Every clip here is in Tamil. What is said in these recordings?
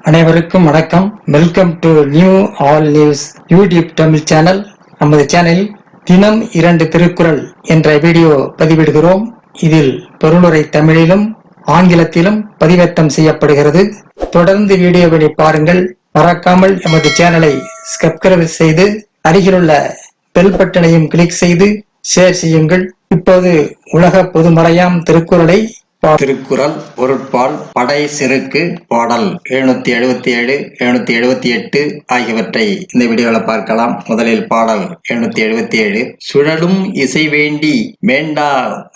அனைவருக்கும் வணக்கம். Welcome to new all news YouTube Tamil channel. நமது சேனலில் தினம் 2 திருக்குறள் என்ற வீடியோ பதிவிடுகிறோம். இதில் பொருளுரை தமிழிலும் ஆங்கிலத்திலும் பதிவேற்றம் செய்யப்படுகிறது. தொடர்ந்து வீடியோவை பாருங்கள். மறக்காமல் எமது சேனலை சப்ஸ்கிரைப் செய்து அருகிலுள்ள பெல் பட்டனையும் கிளிக் செய்து ஷேர் செய்யுங்கள். இப்போது உலக பொதுமறையாம் திருக்குறளை திருக்குறள் பொருட்பால் படை செருக்கு பாடல் 777 778 ஆகியவற்றை இந்த வீடியோவில் பார்க்கலாம். முதலில் பாடல் 777. சுழலும் இசை வேண்டி வேண்டா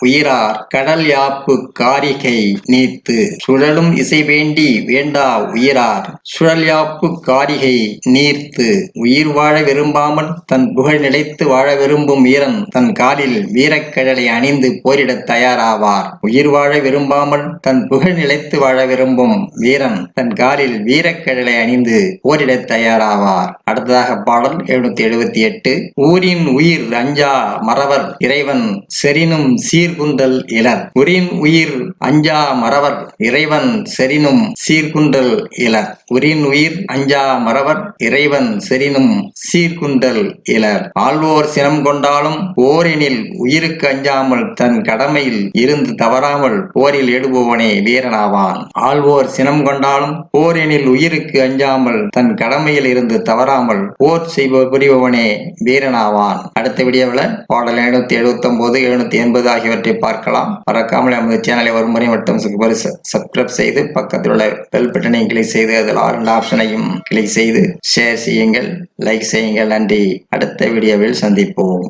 உயிரார் கடல் யாப்பு காரிகை நீத்து. சுழலும் இசை வேண்டி வேண்டா உயிரார் சுழல் யாப்பு காரிகை நீர்த்து. உயிர் வாழ விரும்பாமல் தன் புகழ் நிலைத்து வாழ விரும்பும் வீரன் தன் காலில் வீரக்கழலை அணிந்து போரிடத் தயாராவார். உயிர் வாழ விரும்பாமல் தன் புகழ் நிலைத்து வாழ விரும்பும் வீரன் தன் காலில் வீரக்கழலை அணிந்து போரிடத் தயாராவார். அடுத்ததாக பாடல் 778. ஊரின் உயிர் அஞ்சா மறவர் இறைவன் செரினும் சீர்குந்தல் இலர். உரின் உயிர் அஞ்சா மறவர் இறைவன் செரினும் சீர்குந்தல் இலர். உரின் உயிர் அஞ்சா மறவர் இறைவன் செரினும் சீர்குந்தல் இலர். ஆள்வோர் சினம் கொண்டாலும் போரினில் உயிருக்கு அஞ்சாமல் தன் கடமையில் இருந்து தவறாமல் போரில் எடுபவனே வீரனாவான். ஆள்வோர் சினம் கொண்டாலும் போரினில் உயிருக்கு அஞ்சாமல் தன் கடமையில் இருந்து தவறாமல் போர் புரிபவனே வீரனாவான். அடுத்த வீடியோவில் பாடல் 779 780 ஆகியவற்றை பார்க்கலாம். மறக்காமல் நமது சேனலை ஒரு முறை மட்டும் சப்ஸ்கிரைப் செய்து பக்கத்தில் உள்ள பெல் பட்டனை கிளிக் செய்து அதில் ஆல் ஆப்ஷனையும் கிளிக் செய்து ஷேர் செய்யுங்கள், லைக் செய்யுங்கள். நன்றி. அடுத்த வீடியோவில் சந்திப்போம்.